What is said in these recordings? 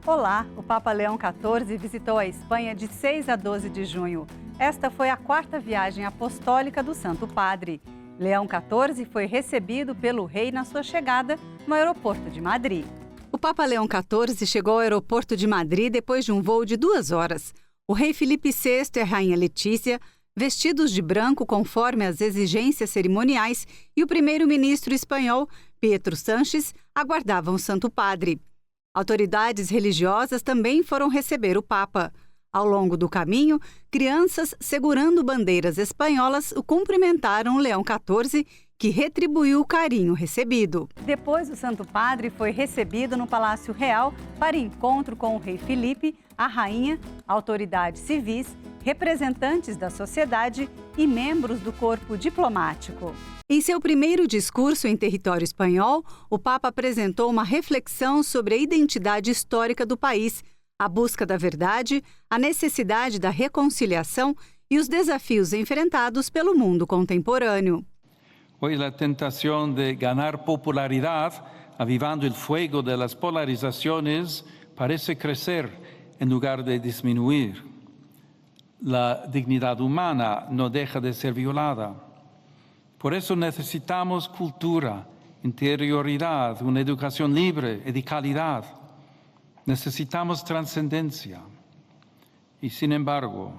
Olá, o Papa Leão XIV visitou a Espanha de 6 a 12 de junho. Esta foi a quarta viagem apostólica do Santo Padre. Leão XIV foi recebido pelo rei na sua chegada no aeroporto de Madrid. O Papa Leão XIV chegou ao aeroporto de Madrid depois de um voo de 2 horas. O rei Felipe VI e a rainha Letícia, vestidos de branco conforme as exigências cerimoniais, e o primeiro-ministro espanhol, Pedro Sánchez, aguardavam o Santo Padre. Autoridades religiosas também foram receber o Papa. Ao longo do caminho, crianças segurando bandeiras espanholas o cumprimentaram o Leão XIV, que retribuiu o carinho recebido. Depois, o Santo Padre foi recebido no Palácio Real para encontro com o rei Felipe, a rainha, autoridades civis, representantes da sociedade e membros do corpo diplomático. Em seu primeiro discurso em território espanhol, o Papa apresentou uma reflexão sobre a identidade histórica do país, a busca da verdade, a necessidade da reconciliação e os desafios enfrentados pelo mundo contemporâneo. Hoy la tentación de ganar popularidad, avivando el fuego de las polarizaciones, parece crecer en lugar de disminuir. La dignidad humana no deja de ser violada. Por eso necesitamos cultura, interioridad, una educación libre y de calidad. Necesitamos trascendencia. Y sin embargo,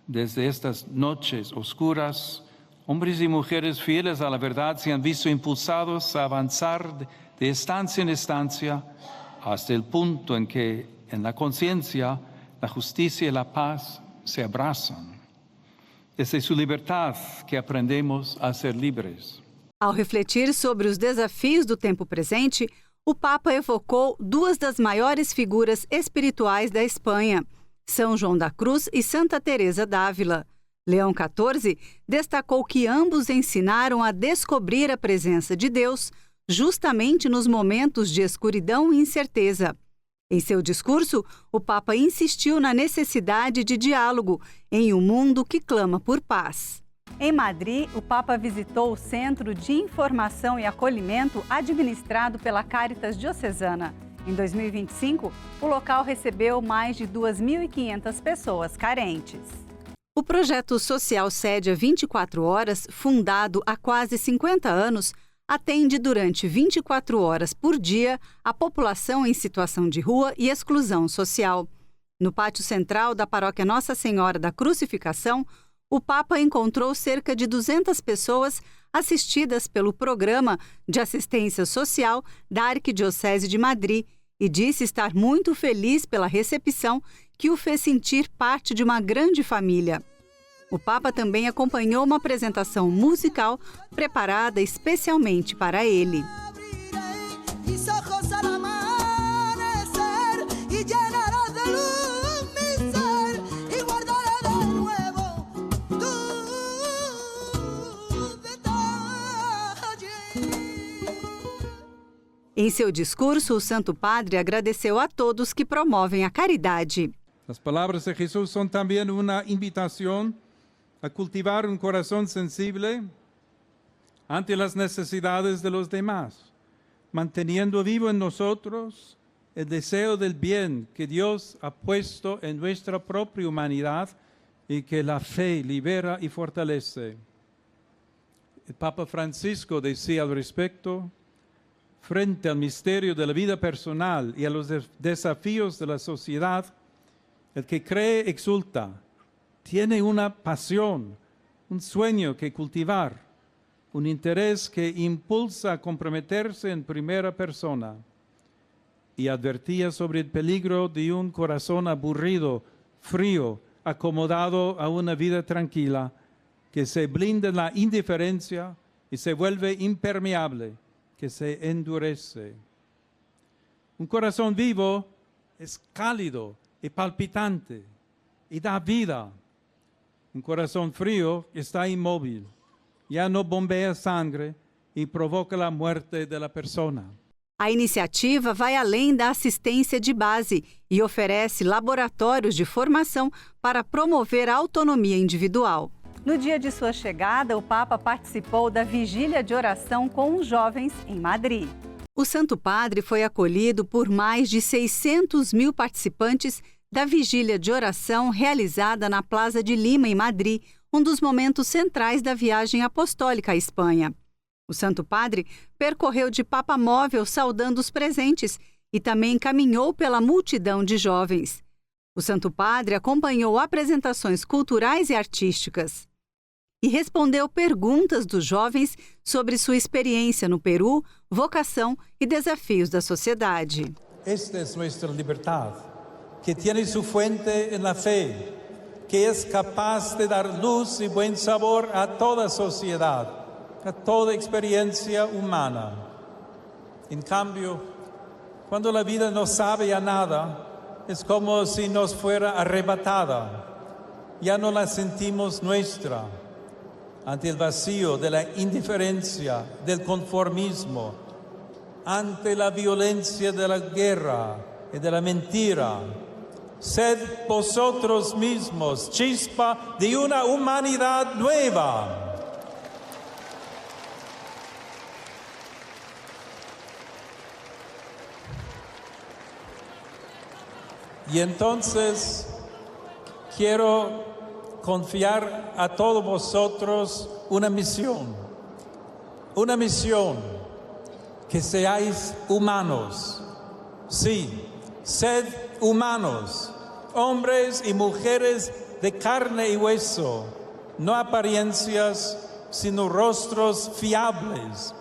desde estas noches oscuras, hombres y mujeres fieles a la verdad se han visto impulsados a avanzar de estancia en estancia hasta el punto en que en la conciencia, la justicia y la paz se abrazan. Desde su libertad que aprendemos a ser livres. Ao refletir sobre os desafios do tempo presente, o Papa evocou duas das maiores figuras espirituais da Espanha, São João da Cruz e Santa Teresa d'Ávila. Leão XIV destacou que ambos ensinaram a descobrir a presença de Deus justamente nos momentos de escuridão e incerteza. Em seu discurso, o Papa insistiu na necessidade de diálogo em um mundo que clama por paz. Em Madrid, o Papa visitou o Centro de Informação e Acolhimento administrado pela Cáritas Diocesana. Em 2025, o local recebeu mais de 2.500 pessoas carentes. O projeto social Sédia 24 Horas, fundado há quase 50 anos, atende durante 24 horas por dia a população em situação de rua e exclusão social. No pátio central da paróquia Nossa Senhora da Crucificação, o Papa encontrou cerca de 200 pessoas assistidas pelo Programa de Assistência Social da Arquidiocese de Madrid e disse estar muito feliz pela recepção que o fez sentir parte de uma grande família. O Papa também acompanhou uma apresentação musical preparada especialmente para ele. Em seu discurso, o Santo Padre agradeceu a todos que promovem a caridade. As palavras de Jesus são também uma invitação a cultivar un corazón sensible ante las necesidades de los demás, manteniendo vivo en nosotros el deseo del bien que Dios ha puesto en nuestra propia humanidad y que la fe libera y fortalece. El Papa Francisco decía al respecto, frente al misterio de la vida personal y a los desafíos de la sociedad, el que cree exulta, tiene una pasión, un sueño que cultivar, un interés que impulsa a comprometerse en primera persona. Y advertía sobre el peligro de un corazón aburrido, frío, acomodado a una vida tranquila, que se blinda en la indiferencia y se vuelve impermeable, que se endurece. Un corazón vivo es cálido y palpitante y da vida. Un corazón frío está inmóvil, ya no bombea sangre y provoca la muerte de la persona. A iniciativa vai além da assistência de base e oferece laboratórios de formação para promover a autonomia individual. No dia de sua chegada, o Papa participou da vigília de oração com os jovens em Madrid. O Santo Padre foi acolhido por mais de 600 mil participantes da vigília de oração realizada na Plaza de Lima, em Madrid, um dos momentos centrais da viagem apostólica à Espanha. O Santo Padre percorreu de Papa Móvel saudando os presentes e também caminhou pela multidão de jovens. O Santo Padre acompanhou apresentações culturais e artísticas e respondeu perguntas dos jovens sobre sua experiência no Peru, vocação e desafios da sociedade. Esta é nossa liberdade, que tem sua fuente na fé, que é capaz de dar luz e bom sabor a toda a sociedade, a toda experiência humana. Em cambio, quando a vida não sabe a nada, é como se nos fuera arrebatada. Ya no la sentimos nuestra. Ante el vacío de la indiferencia, del conformismo, ante la violencia de la guerra y de la mentira. Sed vosotros mismos chispa de una humanidad nueva. Y entonces quiero confiar a todos vosotros una misión, que seáis humanos. Sí, sed humanos, hombres y mujeres de carne y hueso, no apariencias, sino rostros fiables,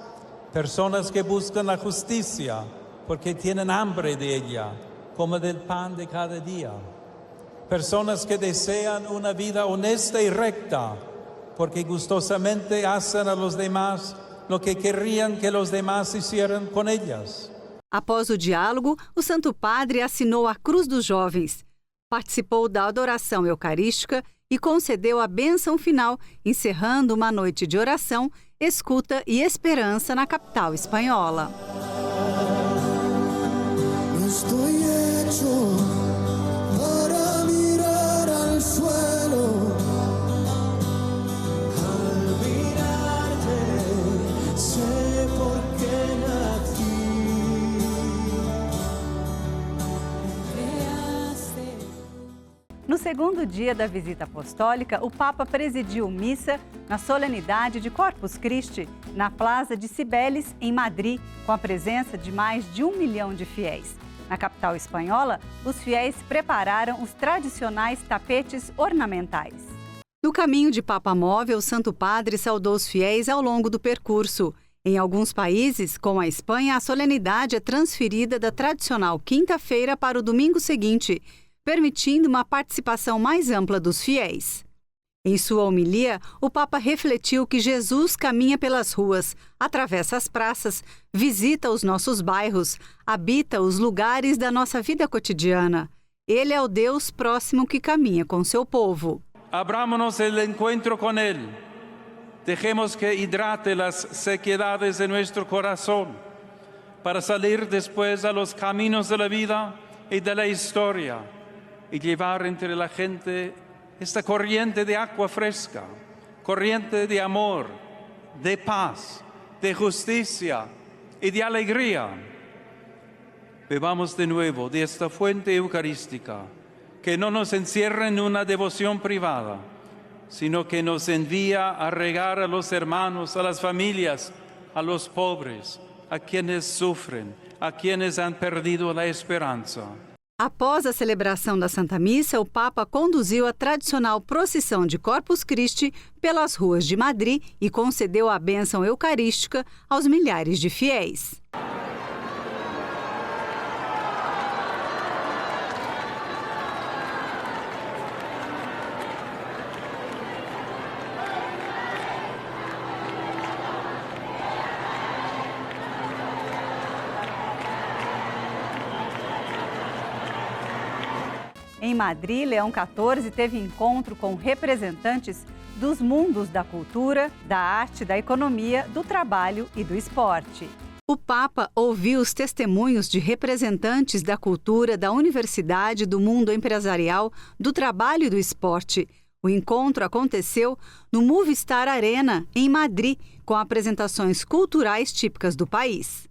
personas que buscan la justicia porque tienen hambre de ella, como del pan de cada día. Personas que desean una vida honesta y recta, porque gustosamente hacen a los demás lo que querrían que los demás hicieran con ellas. Após o diálogo, o Santo Padre assinou a Cruz dos Jovens, participou da adoração eucarística e concedeu a bênção final, encerrando uma noite de oração, escuta e esperança na capital espanhola. No segundo dia da visita apostólica, o Papa presidiu missa na solenidade de Corpus Christi, na Plaza de Cibeles, em Madrid, com a presença de mais de 1 milhão de fiéis. Na capital espanhola, os fiéis prepararam os tradicionais tapetes ornamentais. No caminho de Papa Móvel, o Santo Padre saudou os fiéis ao longo do percurso. Em alguns países, como a Espanha, a solenidade é transferida da tradicional quinta-feira para o domingo seguinte, permitindo uma participação mais ampla dos fiéis. Em sua homilia, o Papa refletiu que Jesus caminha pelas ruas, atravessa as praças, visita os nossos bairros, habita os lugares da nossa vida cotidiana. Ele é o Deus próximo que caminha com seu povo. Abramos el encuentro con Él. Dejemos que hidrate las sequedades de nuestro corazón para salir después a los caminos de la vida y de la historia y llevar entre la gente esta corriente de agua fresca, corriente de amor, de paz, de justicia y de alegría. Bebamos de nuevo de esta fuente eucarística, que no nos encierra en una devoción privada, sino que nos envía a regar a los hermanos, a las familias, a los pobres, a quienes sufren, a quienes han perdido la esperanza. Após a celebração da Santa Missa, o Papa conduziu a tradicional procissão de Corpus Christi pelas ruas de Madrid e concedeu a bênção eucarística aos milhares de fiéis. Em Madrid, Leão XIV teve encontro com representantes dos mundos da cultura, da arte, da economia, do trabalho e do esporte. O Papa ouviu os testemunhos de representantes da cultura, da universidade, do mundo empresarial, do trabalho e do esporte. O encontro aconteceu no Movistar Arena, em Madrid, com apresentações culturais típicas do país.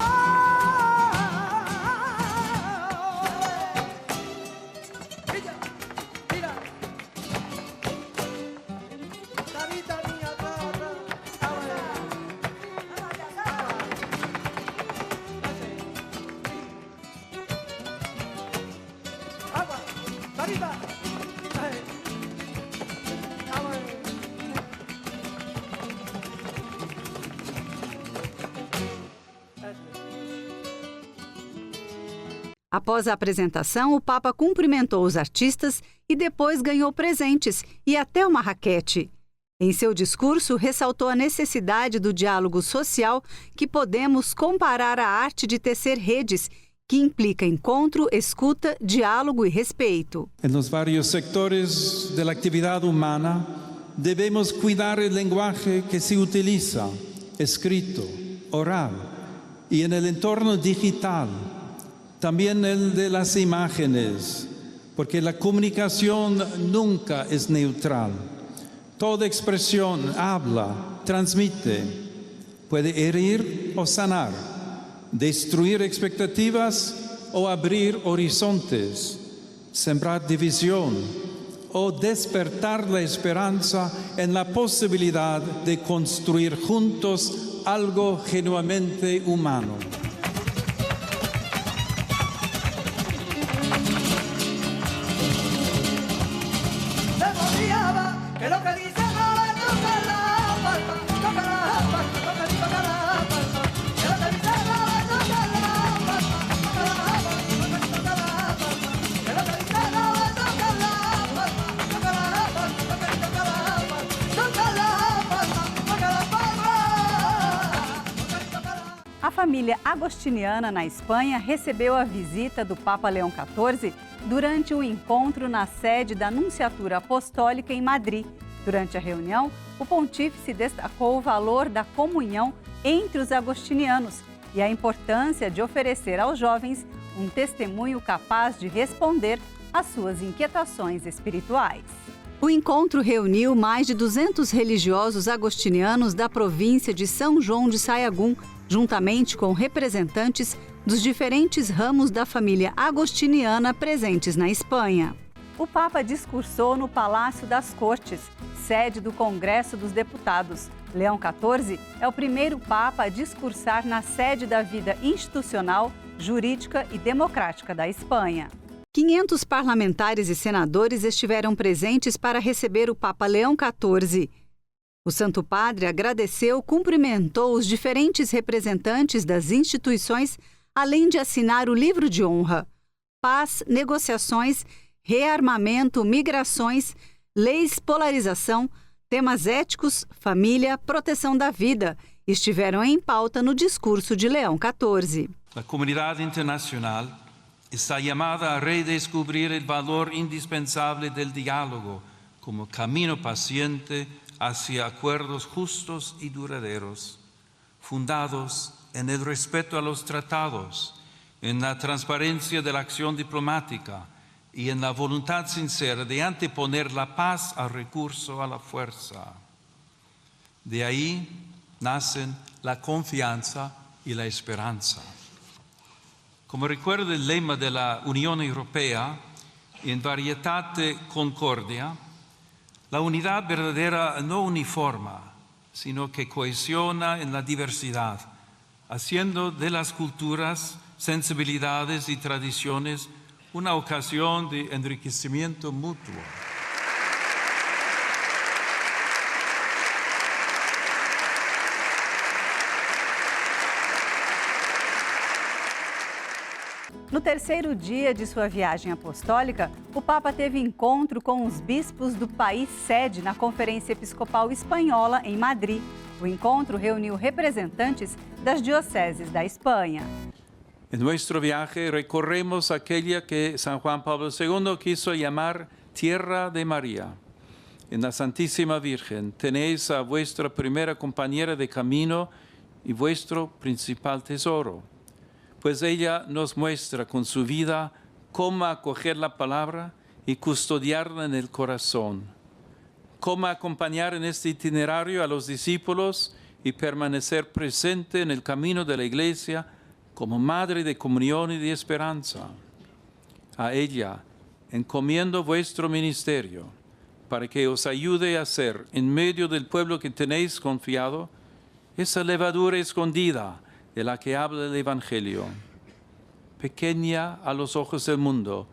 Após a apresentação, o Papa cumprimentou os artistas e depois ganhou presentes e até uma raquete. Em seu discurso, ressaltou a necessidade do diálogo social que podemos comparar à arte de tecer redes, que implica encontro, escuta, diálogo e respeito. En los varios sectores de la actividad humana, debemos cuidar el lenguaje que se utiliza, escrito, oral, y en el entorno digital, también el de las imágenes, porque la comunicación nunca es neutral. Toda expresión habla, transmite, puede herir o sanar, destruir expectativas o abrir horizontes, sembrar división o despertar la esperanza en la posibilidad de construir juntos algo genuinamente humano. A família agostiniana na Espanha recebeu a visita do Papa Leão XIV durante um encontro na sede da Nunciatura Apostólica em Madrid. Durante a reunião, o pontífice destacou o valor da comunhão entre os agostinianos e a importância de oferecer aos jovens um testemunho capaz de responder às suas inquietações espirituais. O encontro reuniu mais de 200 religiosos agostinianos da província de São João de Sayagún, juntamente com representantes dos diferentes ramos da família agostiniana presentes na Espanha. O Papa discursou no Palácio das Cortes, sede do Congresso dos Deputados. Leão XIV é o primeiro Papa a discursar na sede da vida institucional, jurídica e democrática da Espanha. 500 parlamentares e senadores estiveram presentes para receber o Papa Leão XIV. O Santo Padre agradeceu, cumprimentou os diferentes representantes das instituições, além de assinar o livro de honra. Paz, negociações, rearmamento, migrações, leis, polarização, temas éticos, família, proteção da vida estiveram em pauta no discurso de Leão XIV. A comunidade internacional está llamada a redescubrir el valor indispensable del diálogo como camino paciente hacia acuerdos justos y duraderos, fundados en el respeto a los tratados, en la transparencia de la acción diplomática y en la voluntad sincera de anteponer la paz al recurso a la fuerza. De ahí nacen la confianza y la esperanza. Como recuerda el lema de la Unión Europea, en varietate concordia, la unidad verdadera no uniforma, sino que cohesiona en la diversidad, haciendo de las culturas, sensibilidades y tradiciones una ocasión de enriquecimiento mutuo. No terceiro dia de sua viagem apostólica, o Papa teve encontro com os bispos do país sede na Conferência Episcopal Espanhola em Madrid. O encontro reuniu representantes das dioceses da Espanha. En nuestro viaje recorremos aquella que San Juan Pablo II quiso llamar Tierra de María. En la Santísima Virgen tenéis a vuestra primera compañera de camino y vuestro principal tesoro, pues ella nos muestra con su vida cómo acoger la palabra y custodiarla en el corazón, cómo acompañar en este itinerario a los discípulos y permanecer presente en el camino de la Iglesia como madre de comunión y de esperanza. A ella encomiendo vuestro ministerio para que os ayude a ser, en medio del pueblo que tenéis confiado, esa levadura escondida de la que habla el Evangelio, pequeña a los ojos del mundo,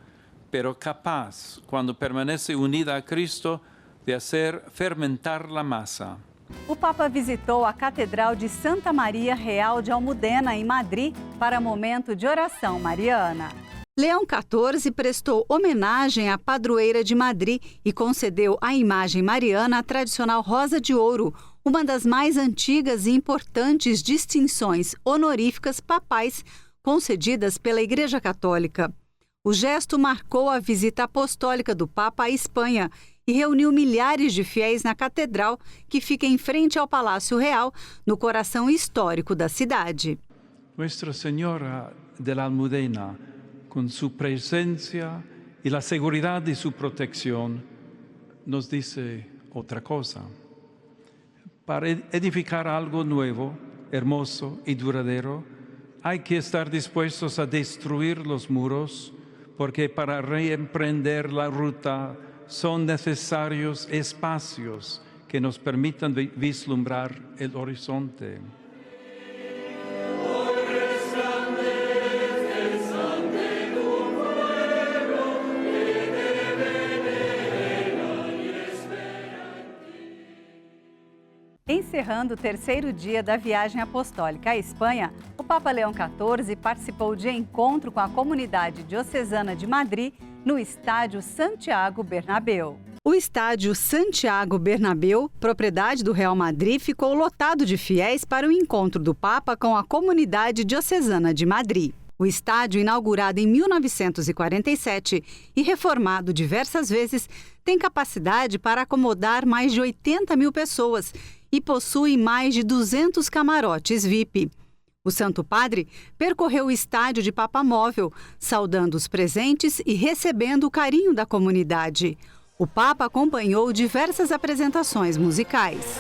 pero capaz, cuando permanece unida a Cristo, de hacer fermentar la masa. O Papa visitou a Catedral de Santa Maria Real de Almudena, em Madrid, para momento de oração mariana. Leão XIV prestou homenagem à padroeira de Madrid e concedeu à imagem mariana a tradicional Rosa de Ouro, uma das mais antigas e importantes distinções honoríficas papais concedidas pela Igreja Católica. O gesto marcou a visita apostólica do Papa à Espanha e reuniu milhares de fiéis na catedral, que fica em frente ao Palácio Real, no coração histórico da cidade. Nuestra Señora de la Almudena, con su presencia y la seguridad de su protección, nos dice otra cosa. Para edificar algo nuevo, hermoso y duradero, hay que estar dispuestos a destruir los muros, porque para reemprender la ruta son necesarios espacios que nos permitan vislumbrar el horizonte. Encerrando o terceiro dia da viagem apostólica à Espanha, o Papa Leão XIV participou de encontro com a comunidade diocesana de Madrid no estádio Santiago Bernabéu. O estádio Santiago Bernabéu, propriedade do Real Madrid, ficou lotado de fiéis para o encontro do Papa com a comunidade diocesana de Madrid. O estádio, inaugurado em 1947 e reformado diversas vezes, tem capacidade para acomodar mais de 80 mil pessoas e possui mais de 200 camarotes VIP. O Santo Padre percorreu o estádio de Papa Móvel, saudando os presentes e recebendo o carinho da comunidade. O Papa acompanhou diversas apresentações musicais.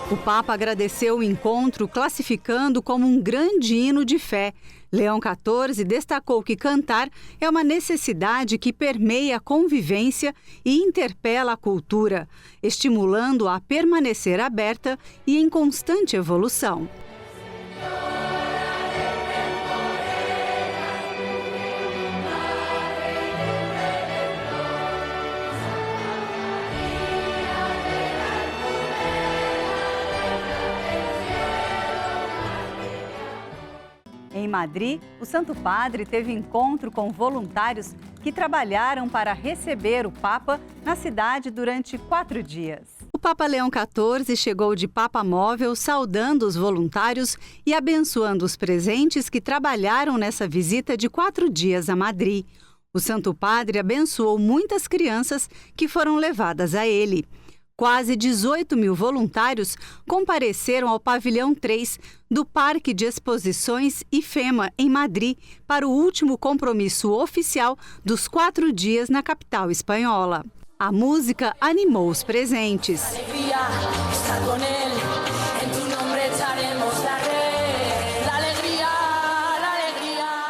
O Papa agradeceu o encontro, classificando como um grande hino de fé. Leão XIV destacou que cantar é uma necessidade que permeia a convivência e interpela a cultura, estimulando-a a permanecer aberta e em constante evolução. Em Madrid, o Santo Padre teve encontro com voluntários que trabalharam para receber o Papa na cidade durante 4 dias. O Papa Leão XIV chegou de Papa Móvel saudando os voluntários e abençoando os presentes que trabalharam nessa visita de 4 dias a Madrid. O Santo Padre abençoou muitas crianças que foram levadas a ele. Quase 18 mil voluntários compareceram ao pavilhão 3 do Parque de Exposições IFEMA, em Madrid, para o último compromisso oficial dos 4 dias na capital espanhola. A música animou os presentes.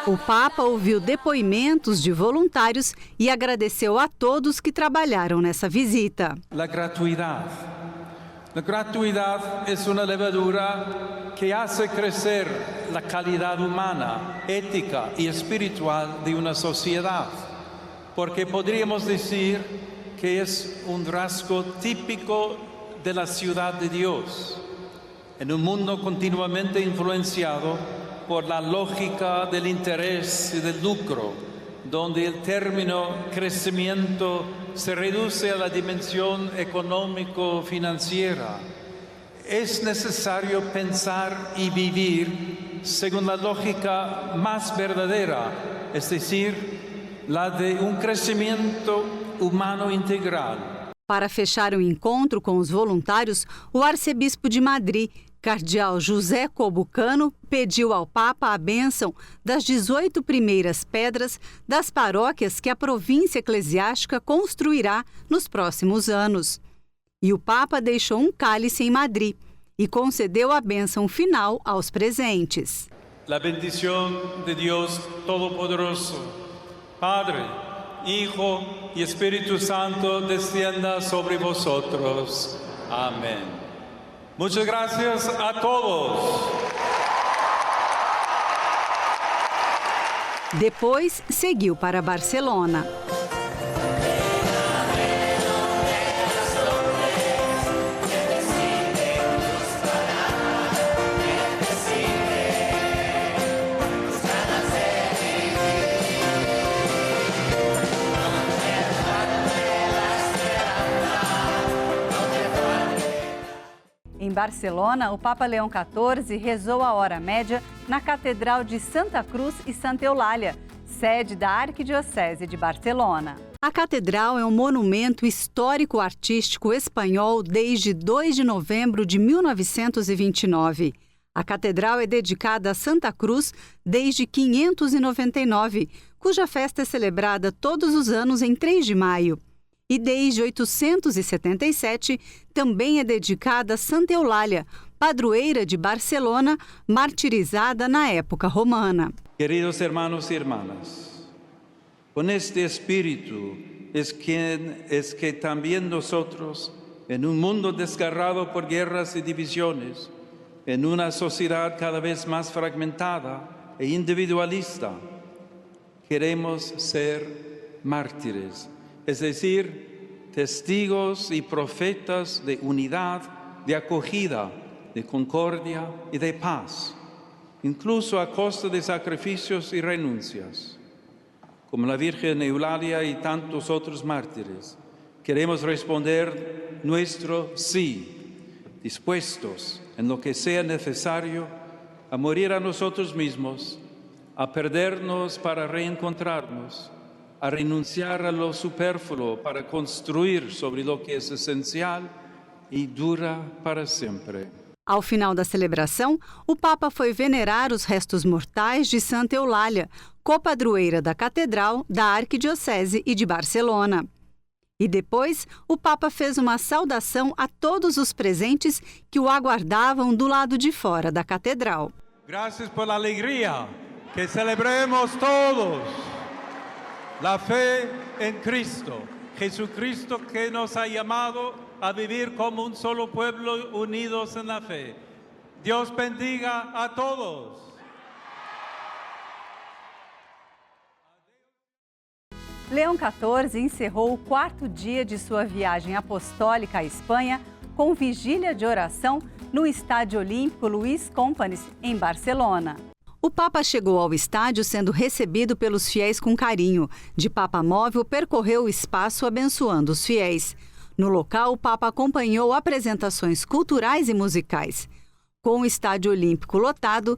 O Papa ouviu depoimentos de voluntários e agradeceu a todos que trabalharam nessa visita. La gratuidad. La gratuidad es una levadura que hace crecer la calidad humana, ética y espiritual de una sociedad, porque podríamos decir que es un rasgo típico de la ciudad de Dios, en un mundo continuamente influenciado por la lógica del interés y del lucro, donde el término crecimiento se reduce a la dimensión económico-financiera. Es necesario pensar y vivir según la lógica más verdadera, es decir, la de un crecimiento humano integral. Para fechar o encontro com os voluntários, o arcebispo de Madrid, Cardeal José Cobucano, pediu ao Papa a bênção das 18 primeiras pedras das paróquias que a província eclesiástica construirá nos próximos anos. E o Papa deixou um cálice em Madrid e concedeu a bênção final aos presentes. La bendición de Dios Todopoderoso, Padre, Hijo y Espíritu Santo descienda sobre vosotros. Amén. Muchas gracias a todos. Depois, seguiu para Barcelona. Em Barcelona, o Papa Leão XIV rezou a hora média na Catedral de Santa Cruz e Santa Eulália, sede da Arquidiocese de Barcelona. A catedral é um monumento histórico-artístico espanhol desde 2 de novembro de 1929. A catedral é dedicada a Santa Cruz desde 599, cuja festa é celebrada todos os anos em 3 de maio. E desde 877 também é dedicada a Santa Eulália, padroeira de Barcelona, martirizada na época romana. Queridos hermanos y hermanas, con este espíritu es que también nosotros, en un mundo desgarrado por guerras y divisiones, en una sociedad cada vez más fragmentada e individualista, queremos ser mártires, es decir, testigos y profetas de unidad, de acogida, de concordia y de paz, incluso a costa de sacrificios y renuncias. Como la Virgen Eulalia y tantos otros mártires, queremos responder nuestro sí, dispuestos en lo que sea necesario a morir a nosotros mismos, a perdernos para reencontrarnos, a renunciar a lo superfluo para construir sobre lo que es esencial e dura para sempre. Ao final da celebração, o Papa foi venerar os restos mortais de Santa Eulália, copadroeira da Catedral, da Arquidiocese e de Barcelona. E depois, o Papa fez uma saudação a todos os presentes que o aguardavam do lado de fora da Catedral. Gracias por la alegría que celebremos todos. La fe en Cristo, Jesucristo que nos ha llamado a vivir como un solo pueblo unidos en la fe. Dios bendiga a todos. Leão XIV encerrou o 4º dia de sua viagem apostólica à Espanha com vigília de oração no Estádio Olímpico Luís Companys, em Barcelona. O Papa chegou ao estádio sendo recebido pelos fiéis com carinho. De Papa móvel, percorreu o espaço abençoando os fiéis. No local, o Papa acompanhou apresentações culturais e musicais. Com o Estádio Olímpico lotado,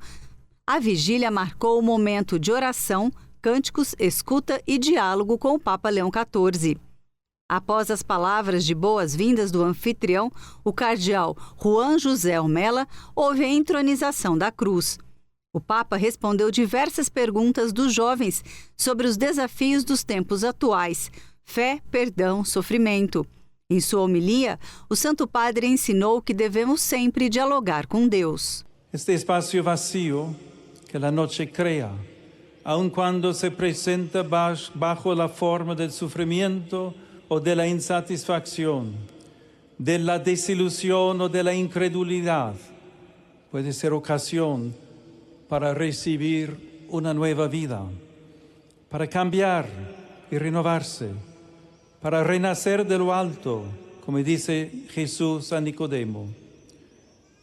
a vigília marcou o momento de oração, cânticos, escuta e diálogo com o Papa Leão XIV. Após as palavras de boas-vindas do anfitrião, o cardeal Juan José Omella, houve a entronização da cruz. O Papa respondeu diversas perguntas dos jovens sobre os desafios dos tempos atuais: fé, perdão, sofrimento. Em sua homilia, o Santo Padre ensinou que devemos sempre dialogar com Deus. Este espacio vacío que la noche crea, aun cuando se presenta bajo la forma del sufrimiento o de la insatisfacción, de la desilusión o de la incredulidad, puede ser ocasión para recibir una nueva vida, para cambiar y renovarse, para renacer de lo alto, como dice Jesús a Nicodemo.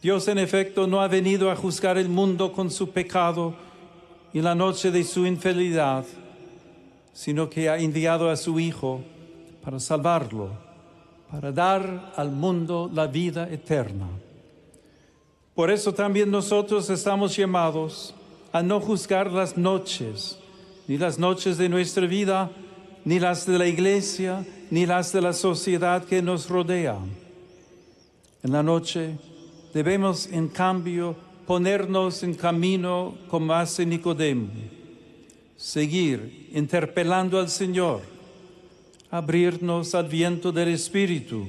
Dios, en efecto, no ha venido a juzgar el mundo con su pecado y la noche de su infidelidad, sino que ha enviado a su Hijo para salvarlo, para dar al mundo la vida eterna. Por eso también nosotros estamos llamados a no juzgar las noches, ni las noches de nuestra vida, ni las de la Iglesia, ni las de la sociedad que nos rodea. En la noche debemos, en cambio, ponernos en camino como hace Nicodemo, seguir interpelando al Señor, abrirnos al viento del Espíritu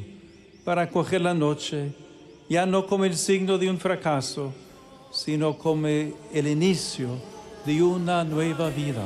para acoger la noche, ya no como el signo de un fracaso, sino como el inicio de una nueva vida.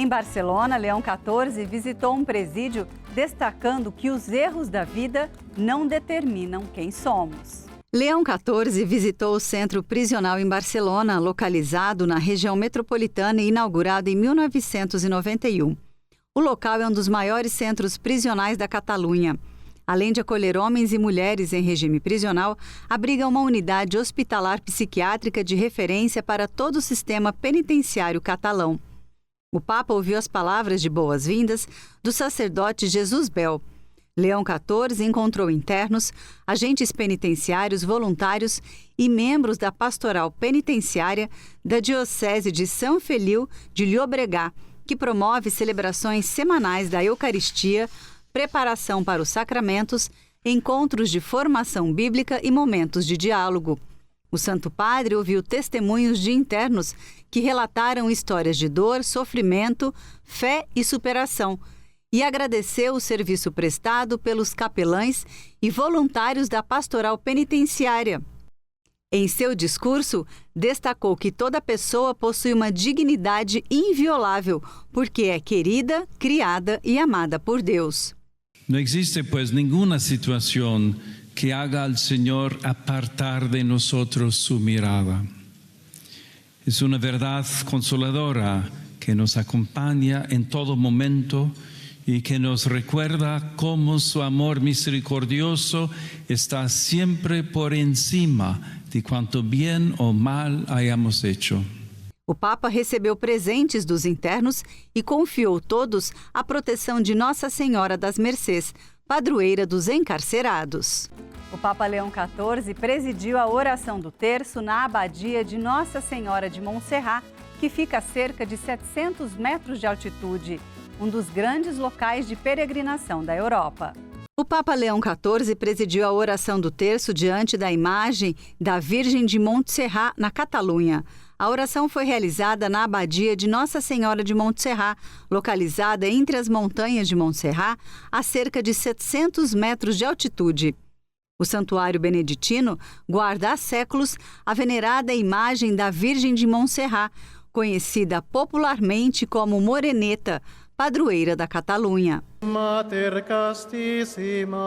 Em Barcelona, Leão XIV visitou um presídio destacando que os erros da vida não determinam quem somos. Leão XIV visitou o centro prisional em Barcelona, localizado na região metropolitana e inaugurado em 1991. O local é um dos maiores centros prisionais da Catalunha. Além de acolher homens e mulheres em regime prisional, abriga uma unidade hospitalar psiquiátrica de referência para todo o sistema penitenciário catalão. O Papa ouviu as palavras de boas-vindas do sacerdote Jesus Bel. Leão XIV encontrou internos, agentes penitenciários voluntários e membros da pastoral penitenciária da Diocese de São Feliu de Llobregat, que promove celebrações semanais da Eucaristia, preparação para os sacramentos, encontros de formação bíblica e momentos de diálogo. O Santo Padre ouviu testemunhos de internos que relataram histórias de dor, sofrimento, fé e superação e agradeceu o serviço prestado pelos capelães e voluntários da pastoral penitenciária. Em seu discurso, destacou que toda pessoa possui uma dignidade inviolável, porque é querida, criada e amada por Deus. No existe, pues, ninguna situación que haga al Señor apartar de nosotros su mirada. Es una verdad consoladora que nos acompaña en todo momento y que nos recuerda cómo su amor misericordioso está siempre por encima de cuanto bien o mal hayamos hecho. O Papa recebeu presentes dos internos e confiou todos à proteção de Nossa Senhora das Mercês, padroeira dos encarcerados. O Papa Leão XIV presidiu a oração do terço na abadia de Nossa Senhora de Montserrat, que fica a cerca de 700 metros de altitude, um dos grandes locais de peregrinação da Europa. O Papa Leão XIV presidiu a oração do terço diante da imagem da Virgem de Montserrat, na Catalunha. A oração foi realizada na abadia de Nossa Senhora de Montserrat, localizada entre as montanhas de Montserrat, a cerca de 700 metros de altitude. O santuário beneditino guarda há séculos a venerada imagem da Virgem de Montserrat, conhecida popularmente como Moreneta, padroeira da Catalunha. Mater Castissima,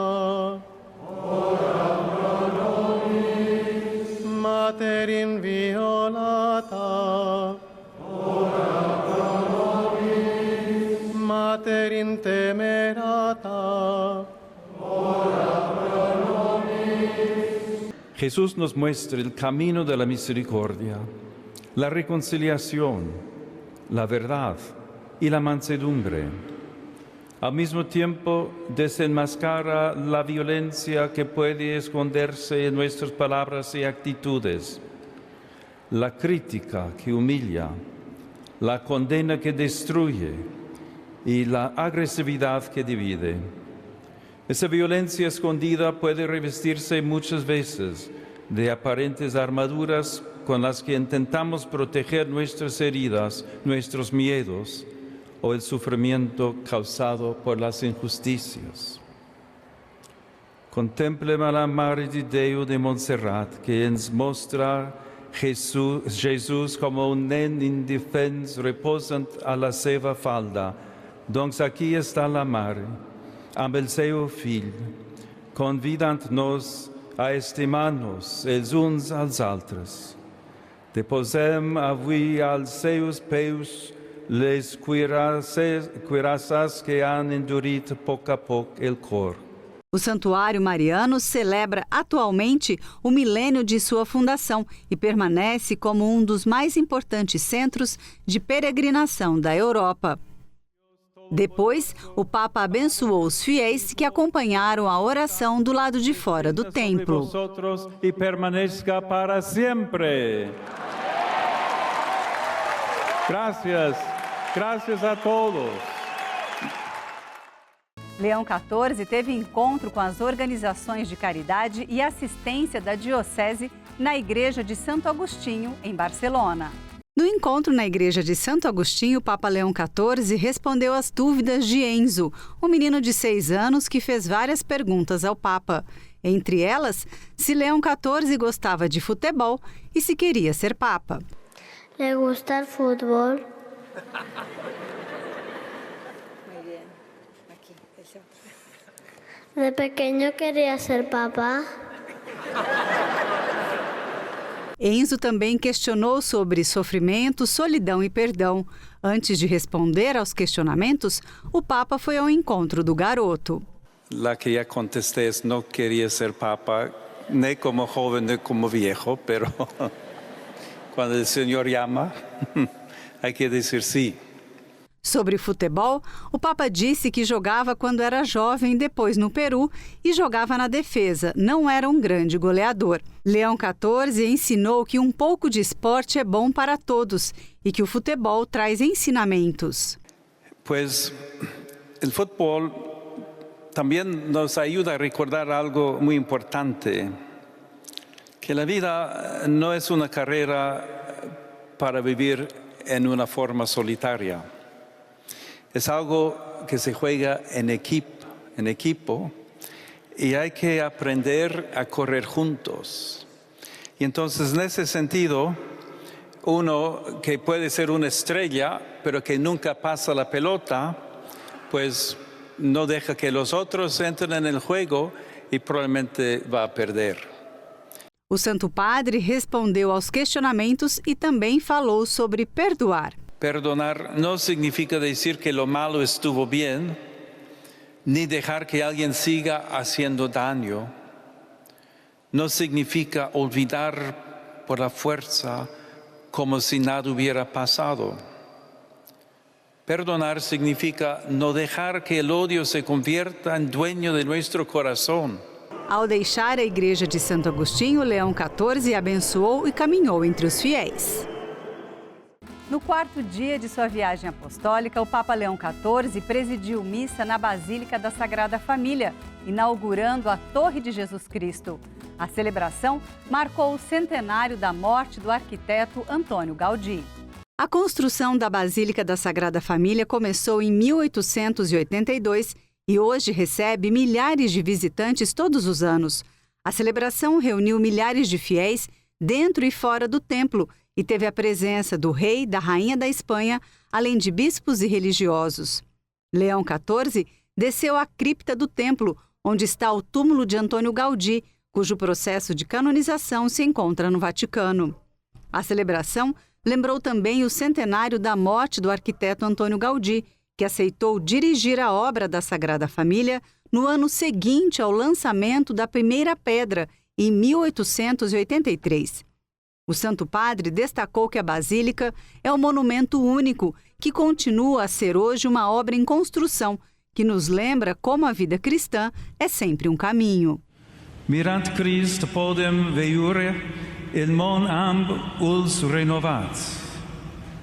ora pro nobis. Mater inviolata, ora pro nobis. Mater intemerata, ora pro nobis. Jesús nos muestra el camino de la misericordia, la reconciliación, la verdad y la mansedumbre. Al mismo tiempo, desenmascara la violencia que puede esconderse en nuestras palabras y actitudes, la crítica que humilla, la condena que destruye y la agresividad que divide. Esa violencia escondida puede revestirse muchas veces de aparentes armaduras con las que intentamos proteger nuestras heridas, nuestros miedos o el sufrimiento causado por las injusticias. Contemplem a la Mare de Déu de Montserrat, que ens mostra Jesús como un nen indefens reposant a la seva falda. Doncs aquí està la Mare, amb el seu fill, convidant-nos a estimar-nos els uns als altres. Deposem avui als seus peus les cuirassas que han endurit poc a poc el cor. O Santuário Mariano celebra atualmente o milênio de sua fundação e permanece como um dos mais importantes centros de peregrinação da Europa. Depois, o Papa abençoou os fiéis que acompanharam a oração do lado de fora do templo. E permaneça para sempre. Graças a todos. Leão XIV teve encontro com as organizações de caridade e assistência da Diocese na Igreja de Santo Agostinho, em Barcelona. No encontro na Igreja de Santo Agostinho, o Papa Leão XIV respondeu às dúvidas de Enzo, um menino de 6 anos que fez várias perguntas ao Papa. Entre elas, se Leão XIV gostava de futebol e se queria ser Papa. ¿Le gusta el fútbol? De pequeño quería ser papá. Enzo também questionou sobre sofrimento, solidão e perdão. Antes de responder aos questionamentos, o Papa foi ao encontro do garoto. La que ya contesté es no quería ser papa, ni como joven ni como viejo, pero cuando el Señor llama, hay que decir sí. Sobre futebol, o Papa disse que jogava quando era jovem, depois no Peru, e jogava na defesa, não era um grande goleador. Leão XIV ensinou que um pouco de esporte é bom para todos e que o futebol traz ensinamentos. Pues el fútbol también nos ayuda a recordar algo muy importante, que la vida no es una carrera para vivir en una forma solitaria. Es algo que se juega en equipo y hay que aprender a correr juntos. Y entonces, en ese sentido, uno que puede ser una estrella, pero que nunca pasa la pelota, pues no deja que los otros entren en el juego y probablemente va a perder. O Santo Padre respondeu aos questionamentos e também falou sobre perdoar. Perdonar no significa decir que lo malo estuvo bien, ni dejar que alguien siga haciendo daño. No significa olvidar por la fuerza como si nada hubiera pasado. Perdonar significa no dejar que el odio se convierta en dueño de nuestro corazón. Ao deixar a igreja de Santo Agostinho, Leão XIV abençoou e caminhou entre os fiéis. No quarto dia de sua viagem apostólica, o Papa Leão XIV presidiu missa na Basílica da Sagrada Família, inaugurando a Torre de Jesus Cristo. A celebração marcou o centenário da morte do arquiteto Antônio Gaudí. A construção da Basílica da Sagrada Família começou em 1882 e hoje recebe milhares de visitantes todos os anos. A celebração reuniu milhares de fiéis dentro e fora do templo e teve a presença do rei e da rainha da Espanha, além de bispos e religiosos. Leão XIV desceu à cripta do templo, onde está o túmulo de Antônio Gaudí, cujo processo de canonização se encontra no Vaticano. A celebração lembrou também o centenário da morte do arquiteto Antônio Gaudí, que aceitou dirigir a obra da Sagrada Família no ano seguinte ao lançamento da primeira pedra, em 1883. O Santo Padre destacou que a Basílica é um monumento único que continua a ser hoje uma obra em construção, que nos lembra como a vida cristã é sempre um caminho. Mirant Christ podem veiure il mon amb uls renovat.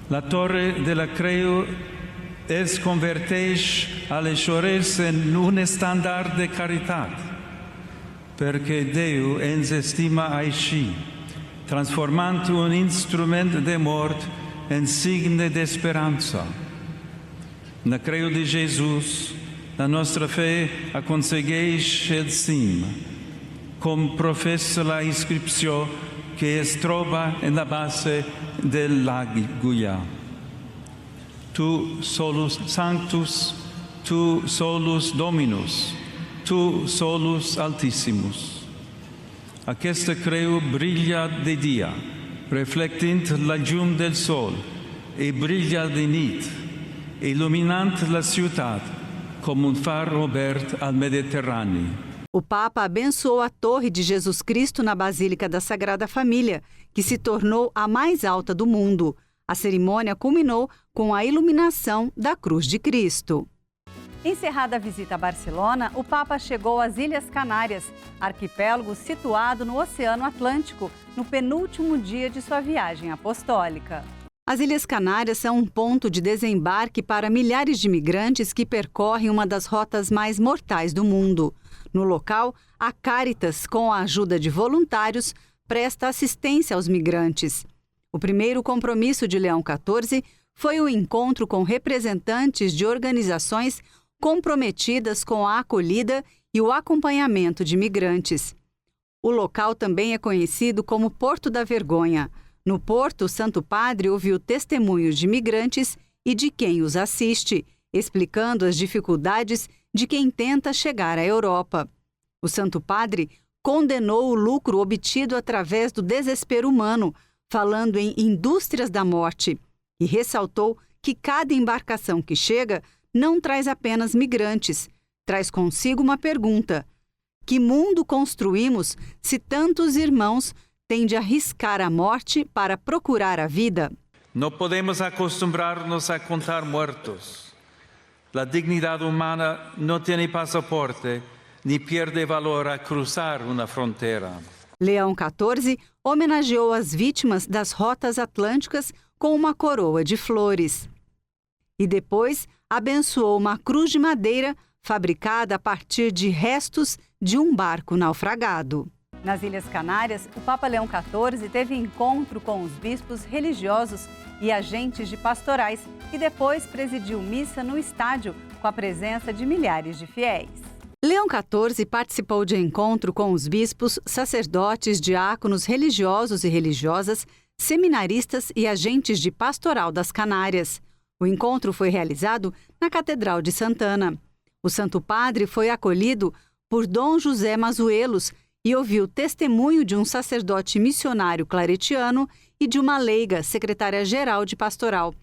La torre de la creu es converteix alle chores en un estandard de caritat, perché Deu ens estima així, transformant un instrument de mort en signe d'esperança. Na creu de Jesus, la nostra fé aconsegueix el cim, com professa la inscripció que es troba en la base del l'agulla. Tu solus sanctus, tu solus Dominus, tu solus Altissimus. Aquesta creu brilla de dia, reflectint la llum del sol, e brilla de nit, il·luminant la ciutat com un far obert al Mediterrani. O Papa abençoou a Torre de Jesus Cristo na Basílica da Sagrada Família, que se tornou a mais alta do mundo. A cerimônia culminou com a iluminação da Cruz de Cristo. Encerrada a visita a Barcelona, o Papa chegou às Ilhas Canárias, arquipélago situado no Oceano Atlântico, no penúltimo dia de sua viagem apostólica. As Ilhas Canárias são um ponto de desembarque para milhares de migrantes que percorrem uma das rotas mais mortais do mundo. No local, a Cáritas, com a ajuda de voluntários, presta assistência aos migrantes. O primeiro compromisso de Leão XIV foi o encontro com representantes de organizações comprometidas com a acolhida e o acompanhamento de migrantes. O local também é conhecido como Porto da Vergonha. No porto, o Santo Padre ouviu testemunhos de migrantes e de quem os assiste, explicando as dificuldades de quem tenta chegar à Europa. O Santo Padre condenou o lucro obtido através do desespero humano, falando em indústrias da morte, e ressaltou que cada embarcação que chega não traz apenas migrantes, traz consigo uma pergunta: que mundo construímos se tantos irmãos têm de arriscar a morte para procurar a vida? No podemos acostumbrarnos a contar muertos. La dignidad humana no tiene pasaporte ni pierde valor a cruzar una frontera. Leão XIV homenageou as vítimas das rotas atlânticas com uma coroa de flores. E depois abençoou uma cruz de madeira fabricada a partir de restos de um barco naufragado. Nas Ilhas Canárias, o Papa Leão XIV teve encontro com os bispos religiosos e agentes de pastorais e depois presidiu missa no estádio com a presença de milhares de fiéis. Leão XIV participou de encontro com os bispos, sacerdotes, diáconos, religiosos e religiosas, seminaristas e agentes de pastoral das Canárias. O encontro foi realizado na Catedral de Santana. O Santo Padre foi acolhido por Dom José Mazuelos e ouviu testemunho de um sacerdote missionário claretiano e de uma leiga, secretária-geral de pastoral.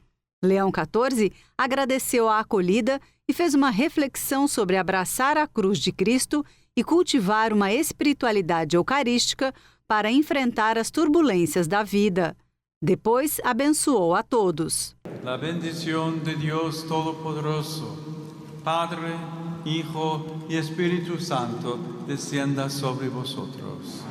Leão XIV agradeceu a acolhida e fez uma reflexão sobre abraçar a cruz de Cristo e cultivar uma espiritualidade eucarística para enfrentar as turbulências da vida. Depois, abençoou a todos. La bendición de Dios Todopoderoso, Padre, Hijo y Espíritu Santo, descienda sobre vosotros.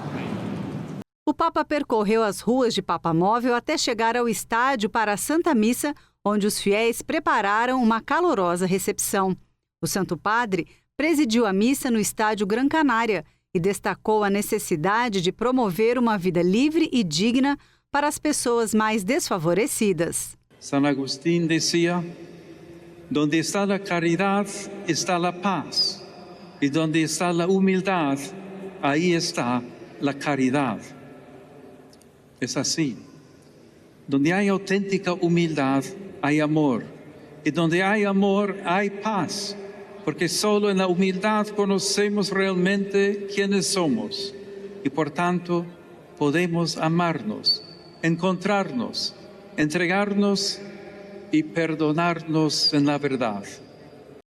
O Papa percorreu as ruas de Papamóvel até chegar ao estádio para a Santa Missa, onde os fiéis prepararam uma calorosa recepção. O Santo Padre presidiu a missa no estádio Gran Canária e destacou a necessidade de promover uma vida livre e digna para as pessoas mais desfavorecidas. San Agustín decía: donde está la caridad está la paz, y donde está la humildad, ahí está la caridad. Es así. Donde hay auténtica humildad, hay amor. Y donde hay amor, hay paz. Porque solo en la humildad conocemos realmente quiénes somos. Y por tanto, podemos amarnos, encontrarnos, entregarnos e perdonar-nos na verdade.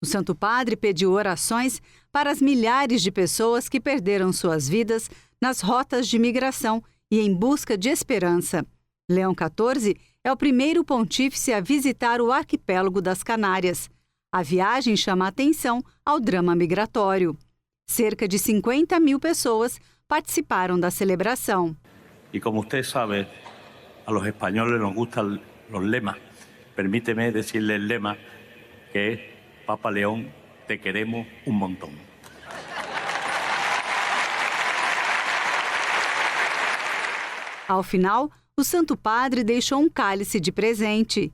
O Santo Padre pediu orações para as milhares de pessoas que perderam suas vidas nas rotas de migração e em busca de esperança. Leão XIV é o primeiro pontífice a visitar o arquipélago das Canárias. A viagem chama a atenção ao drama migratório. Cerca de 50.000 pessoas participaram da celebração. E como você sabe, a los españoles nos gustan los lemas. Permíteme decirle el lema que es: Papa León, te queremos un montón. Ao final, o Santo Padre deixou um cálice de presente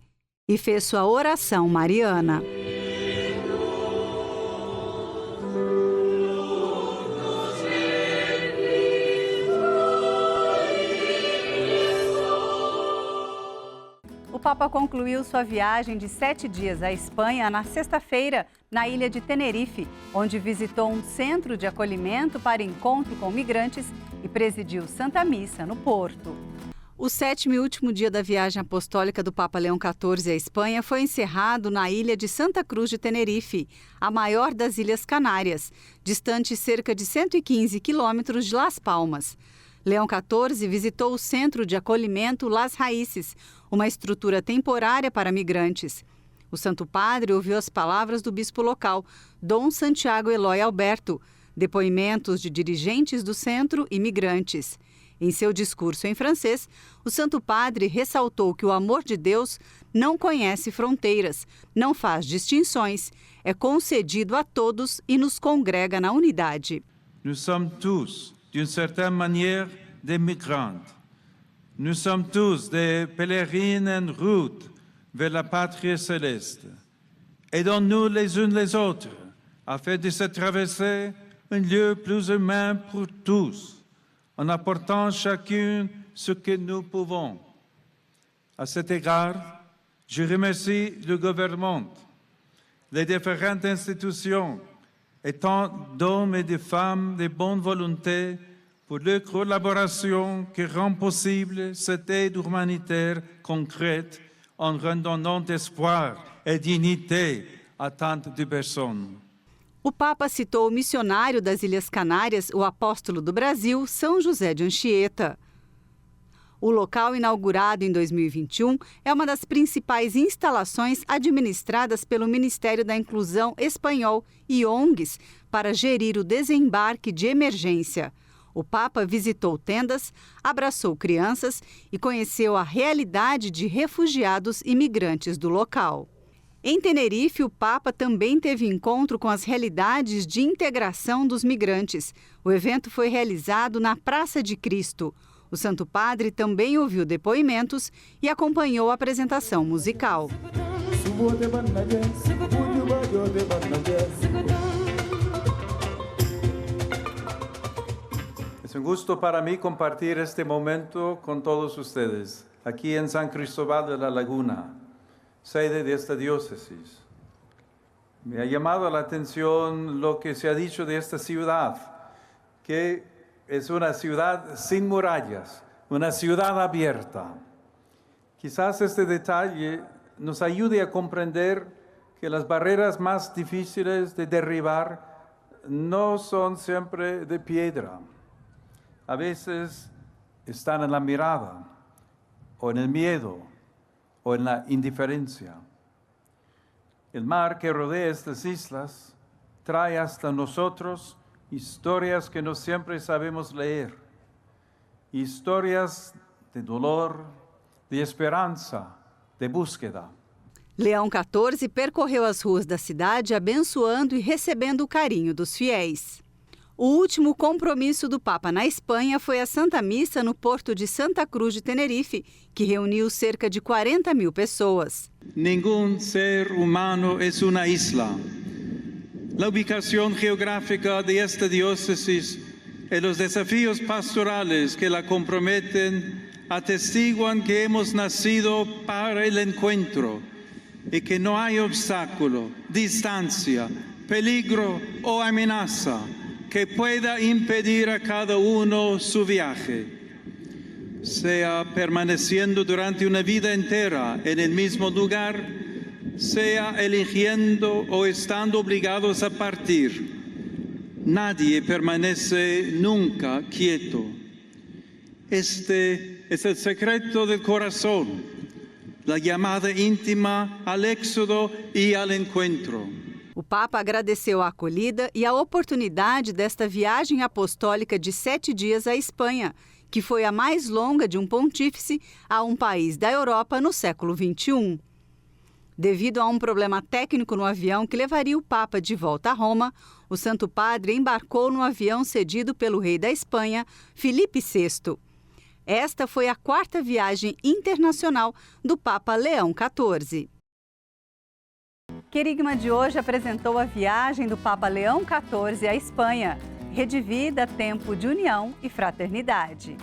e fez sua oração mariana. O Papa concluiu sua viagem de 7 dias à Espanha na sexta-feira, na ilha de Tenerife, onde visitou um centro de acolhimento para encontro com migrantes e presidiu Santa Missa no Porto. O 7º e último dia da viagem apostólica do Papa Leão XIV à Espanha foi encerrado na ilha de Santa Cruz de Tenerife, a maior das Ilhas Canárias, distante cerca de 115 quilômetros de Las Palmas. Leão XIV visitou o centro de acolhimento Las Raíces, uma estrutura temporária para migrantes. O Santo Padre ouviu as palavras do bispo local, Dom Santiago Eloy Alberto, depoimentos de dirigentes do centro e migrantes. Em seu discurso em francês, o Santo Padre ressaltou que o amor de Deus não conhece fronteiras, não faz distinções, é concedido a todos e nos congrega na unidade. Nous sommes tous, d'une certaine manière, des migrants. Nous sommes tous des pèlerins en route vers la patrie céleste. Aidons-nous les uns les autres, afin de se traverser un lieu plus humain pour tous, en apportant chacun ce que nous pouvons. À cet égard, je remercie le gouvernement, les différentes institutions et tant d'hommes et de femmes de bonne volonté pour leur collaboration qui rend possible cette aide humanitaire concrète en redonnant espoir et dignité a tantas de pessoas. O Papa citou o missionário das Ilhas Canárias, o apóstolo do Brasil, São José de Anchieta. O local, inaugurado em 2021, é uma das principais instalações administradas pelo Ministério da Inclusão espanhol e ONGs para gerir o desembarque de emergência. O Papa visitou tendas, abraçou crianças e conheceu a realidade de refugiados e migrantes do local. Em Tenerife, o Papa também teve encontro com as realidades de integração dos migrantes. O evento foi realizado na Praça de Cristo. O Santo Padre também ouviu depoimentos e acompanhou a apresentação musical. É um gosto para mim compartilhar este momento com todos vocês, aqui em San Cristóbal de la Laguna, sede de esta diócesis. Me ha llamado la atención lo que se ha dicho de esta ciudad, que es una ciudad sin murallas, una ciudad abierta. Quizás este detalle nos ayude a comprender que las barreras más difíciles de derribar no son siempre de piedra. A veces están en la mirada, o en el miedo, o en la indiferencia. El mar que rodea estas islas trae hasta nosotros historias que no siempre sabemos leer, historias de dolor, de esperança, de búsqueda. Leão XIV percorreu as ruas da cidade abençoando e recebendo o carinho dos fiéis. O último compromisso do Papa na Espanha foi a Santa Missa no porto de Santa Cruz de Tenerife, que reuniu cerca de 40 mil pessoas. Ningún ser humano es una isla. La ubicación geográfica de esta diócesis y los desafíos pastorales que la comprometen atestiguan que hemos nacido para el encuentro y que no hay obstáculo, distancia, peligro o amenaza que pueda impedir a cada uno su viaje, sea permaneciendo durante una vida entera en el mismo lugar, sea eligiendo o estando obligados a partir. Nadie permanece nunca quieto. Este es el secreto del corazón, la llamada íntima al éxodo y al encuentro. O Papa agradeceu a acolhida e a oportunidade desta viagem apostólica de 7 dias à Espanha, que foi a mais longa de um pontífice a um país da Europa no século XXI. Devido a um problema técnico no avião que levaria o Papa de volta a Roma, o Santo Padre embarcou no avião cedido pelo rei da Espanha, Filipe VI. Esta foi a 4ª viagem internacional do Papa Leão XIV. Querigma de hoje apresentou a viagem do Papa Leão XIV à Espanha. Rede Vida, tempo de união e fraternidade.